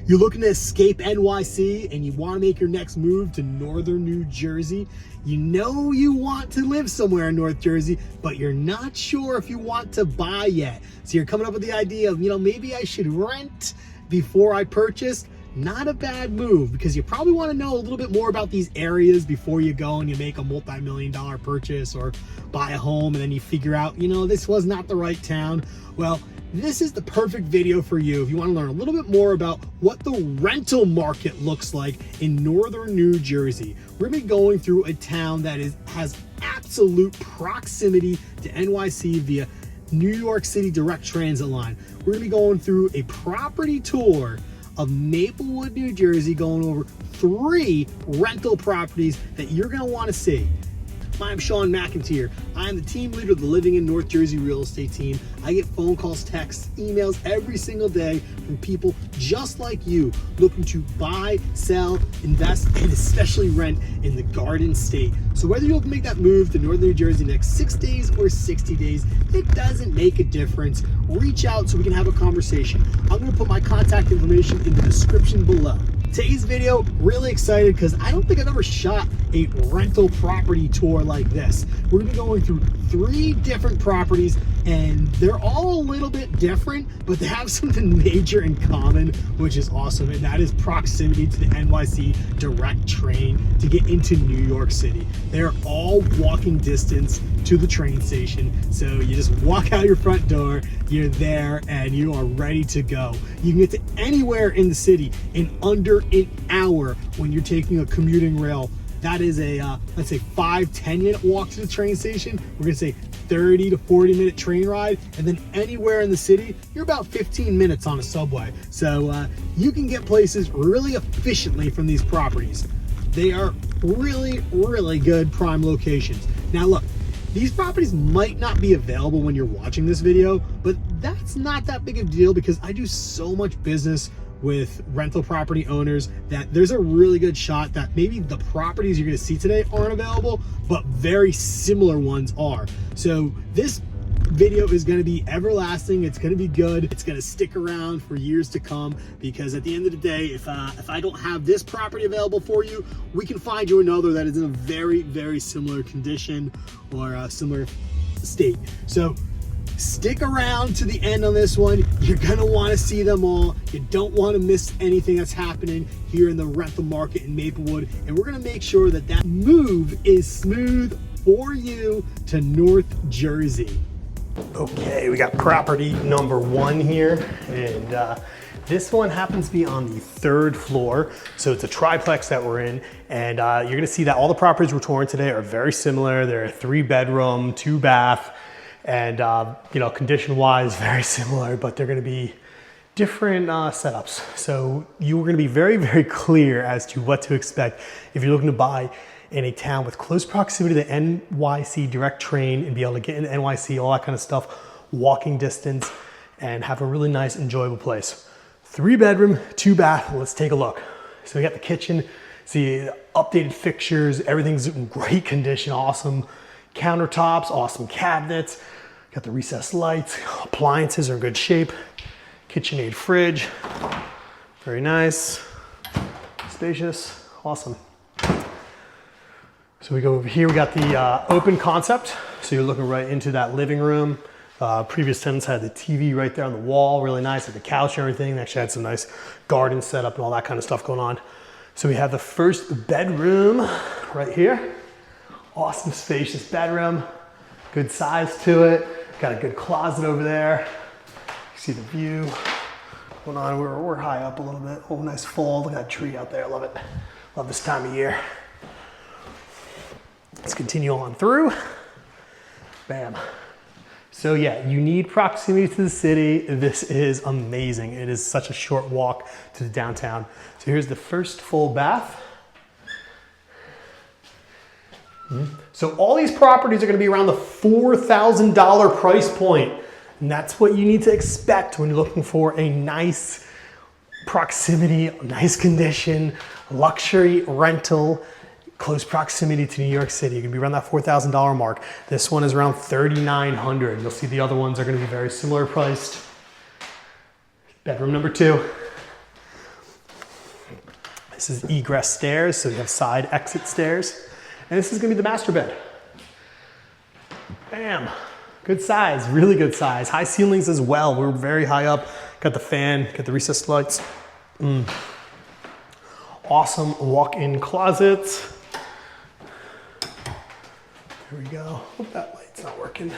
You're looking to escape NYC and you want to make your next move to northern New Jersey. You know you want to live somewhere in North Jersey, but you're not sure if you want to buy yet. So you're coming up with the idea of, maybe I should rent before I purchase. Not a bad move, because you probably want to know a little bit more about these areas before you go and you make a multi-million-dollar purchase or buy a home, and then you figure out, this was not the right town. Well, this is the perfect video for you if you want to learn a little bit more about what the rental market looks like in northern New Jersey. We're going to be going through a town that has absolute proximity to NYC via New York City direct transit line. We're going to be going through a property tour of Maplewood, New Jersey, going over 3 rental properties that you're going to want to see. I'm Shawn McEnteer. I'm the team leader of the Living in North Jersey real estate team. I get phone calls, texts, emails every single day from people just like you looking to buy, sell, invest, and especially rent in the Garden State. So whether you're looking to make that move to northern New Jersey next 6 days or 60 days, it doesn't make a difference. Reach out so we can have a conversation. I'm going to put my contact information in the description below. Today's video, really excited because I don't think I've ever shot a rental property tour like this. We're gonna be going through 3 different properties, and they're all a little bit different, but they have something major in common, which is awesome, and that is proximity to the NYC direct train to get into New York City. They're all walking distance to the train station, so you just walk out your front door, you're there, and you are ready to go. You can get to anywhere in the city in under an hour when you're taking a commuting rail. That is a, let's say 5-10 minute walk to the train station. We're gonna say 30 to 40 minute train ride. And then anywhere in the city, you're about 15 minutes on a subway. So you can get places really efficiently from these properties. They are really, really good prime locations. Now look, these properties might not be available when you're watching this video, but that's not that big of a deal because I do so much business with rental property owners that there's a really good shot that maybe the properties you're going to see today aren't available, but very similar ones are. So this video is going to be everlasting. It's going to be good. It's going to stick around for years to come, because at the end of the day, if I don't have this property available for you, we can find you another that is in a very, very similar condition or a similar state. So stick around to the end on this one. You're gonna want to see them all. You don't want to miss anything that's happening here in the rental market in Maplewood, and we're gonna make sure that that move is smooth for you to North Jersey. Okay, we got property number 1 here, and this one happens to be on the 3rd floor. So it's a triplex that we're in, and you're gonna see that all the properties we're touring today are very similar. They're a 3-bedroom, 2-bath, and condition-wise, very similar, but they're gonna be different setups. So you're gonna be very, very clear as to what to expect if you're looking to buy in a town with close proximity to the NYC direct train and be able to get into NYC, all that kind of stuff, walking distance, and have a really nice, enjoyable place. 3-bedroom, 2-bath, let's take a look. So we got the kitchen, see updated fixtures, everything's in great condition, awesome countertops, awesome cabinets, got the recessed lights, appliances are in good shape, KitchenAid fridge, very nice, spacious, awesome. So we go over here, we got the open concept, so you're looking right into that living room. Previous tenants had the TV right there on the wall, really nice, had the couch and everything. They actually had some nice garden setup and all that kind of stuff going on. So we have the first bedroom right here. Awesome spacious bedroom, good size to it. Got a good closet over there. You see the view going on. We're high up a little bit. Oh, nice fall. Look at that tree out there. I love it. Love this time of year. Let's continue on through. Bam. So yeah, you need proximity to the city. This is amazing. It is such a short walk to the downtown. So here's the first full bath. So all these properties are going to be around the $4,000 price point, and that's what you need to expect when you're looking for a nice proximity, nice condition, luxury rental, close proximity to New York City. You're going to be around that $4,000 mark. This one is around $3,900. You'll see the other ones are going to be very similar priced. Bedroom number 2. This is egress stairs, so you have side exit stairs. And this is gonna be the master bed. Bam, good size, really good size. High ceilings as well, we're very high up. Got the fan, got the recessed lights. Awesome walk-in closet. Here we go. Hope that light's not working.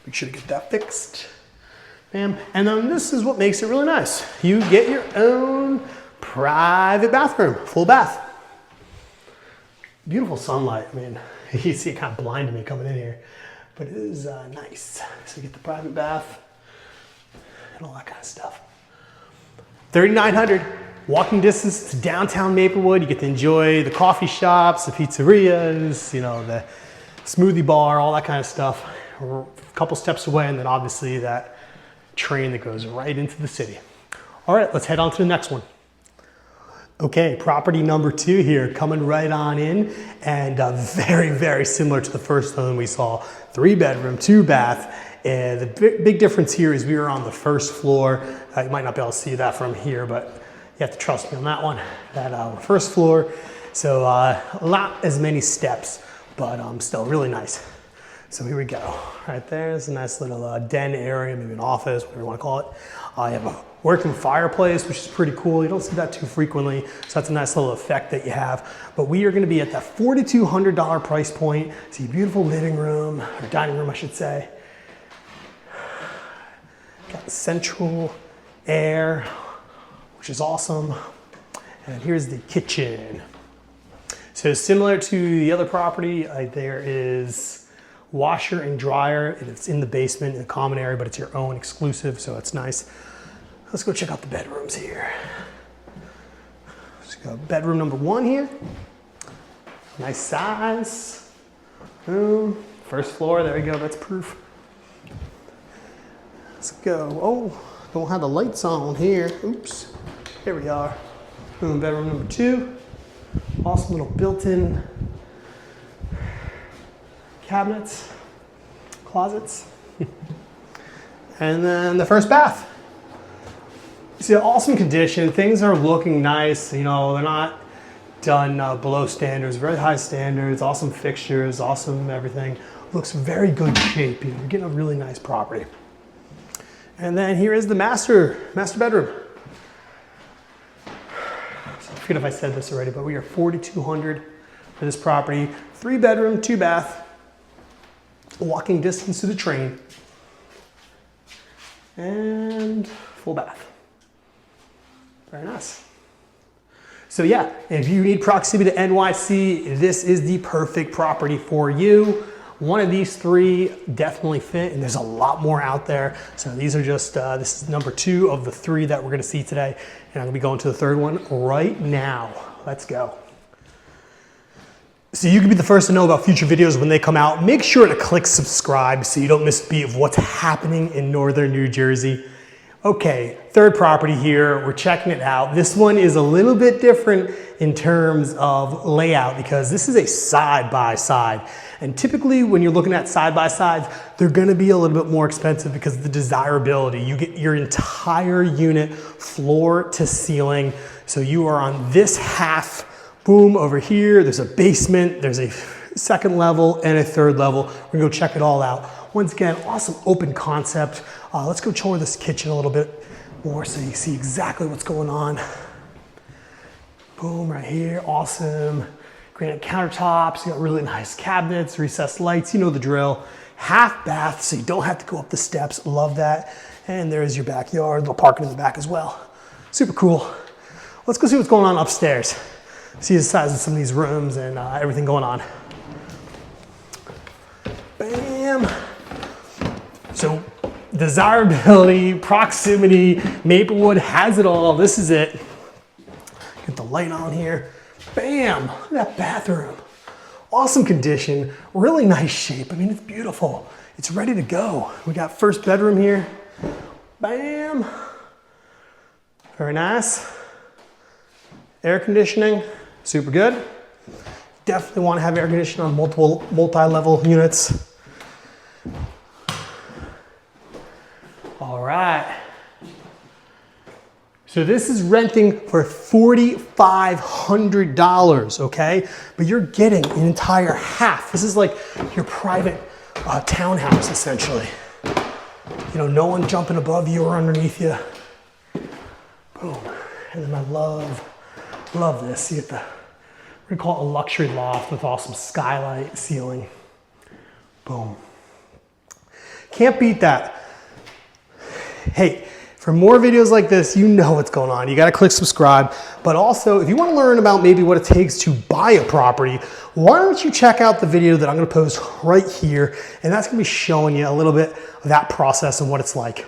Make sure to get that fixed. Bam. And then this is what makes it really nice. You get your own private bathroom, full bath. Beautiful sunlight. I mean, you see it kind of blinded me coming in here, but it is nice. So you get the private bath and all that kind of stuff. 3,900, walking distance to downtown Maplewood. You get to enjoy the coffee shops, the pizzerias, you know, the smoothie bar, all that kind of stuff. We're a couple steps away, and then obviously that train that goes right into the city. All right, let's head on to the next one. Okay, property number 2 here, coming right on in, and very, very similar to the first one we saw. 3-bedroom, 2-bath. And the big difference here is we are on the first floor. You might not be able to see that from here, but you have to trust me on that one. That first floor, so not as many steps, but still really nice. So here we go. Right there's a nice little den area, maybe an office, whatever you want to call it. You have a working fireplace, which is pretty cool. You don't see that too frequently, so that's a nice little effect that you have. But we are going to be at that $4,200 price point. See, beautiful living room, or dining room, I should say. Got central air, which is awesome. And here's the kitchen. So similar to the other property, there is washer and dryer. It's in the basement in the common area, but it's your own exclusive, so it's nice. Let's go check out the bedrooms here. Let's go bedroom number 1 here. Nice size. Boom. First floor, there we go, that's proof. Let's go. Oh, don't have the lights on here. Oops. Here we are. Boom, bedroom number 2. Awesome little built-in cabinets, closets. And then the first bath. You see, awesome condition. Things are looking nice. You know, they're not done below standards, very high standards, awesome fixtures, awesome everything. Looks very good shape. You know, you're getting a really nice property. And then here is the master bedroom. So I forget if I said this already, but we are $4,200 for this property. 3-bedroom, 2-bath, walking distance to the train, and full bath. Very nice. So yeah, if you need proximity to NYC, this is the perfect property for you. One of these 3 definitely fit, and there's a lot more out there. So these are just, this is number 2 of the 3 that we're gonna see today. And I'm gonna be going to the 3rd one right now. Let's go. So you can be the first to know about future videos when they come out. Make sure to click subscribe so you don't miss a beat of what's happening in northern New Jersey. Okay, 3rd property here, we're checking it out. This one is a little bit different in terms of layout because this is a side-by-side. And typically when you're looking at side-by-sides, they're gonna be a little bit more expensive because of the desirability. You get your entire unit floor to ceiling. So you are on this half, boom, over here. There's a basement, there's a 2nd level and a 3rd level. We're gonna go check it all out. Once again, awesome open concept. Let's go tour this kitchen a little bit more so you see exactly what's going on. Boom, right here, awesome. Granite countertops, you got really nice cabinets, recessed lights, you know the drill. Half bath, so you don't have to go up the steps, love that. And there's your backyard, little parking in the back as well. Super cool. Let's go see what's going on upstairs. See the size of some of these rooms and everything going on. Bam. So desirability, proximity, Maplewood has it all. This is it. Get the light on here. Bam, look at that bathroom. Awesome condition, really nice shape. I mean, it's beautiful. It's ready to go. We got 1st bedroom here. Bam. Very nice. Air conditioning, super good. Definitely want to have air conditioning on multiple multi-level units. All right. So this is renting for $4,500, okay? But you're getting an entire half. This is like your private townhouse, essentially. You know, no one jumping above you or underneath you. Boom. And then I love this. See it, we're gonna call it a luxury loft with awesome skylight ceiling. Boom. Can't beat that. Hey, for more videos like this, you know what's going on. You gotta click subscribe. But also, if you wanna learn about maybe what it takes to buy a property, why don't you check out the video that I'm gonna post right here, and that's gonna be showing you a little bit of that process and what it's like.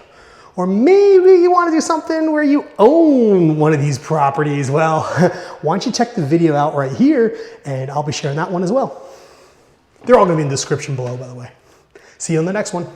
Or maybe you wanna do something where you own one of these properties. Well, why don't you check the video out right here, and I'll be sharing that one as well. They're all gonna be in the description below, by the way. See you on the next one.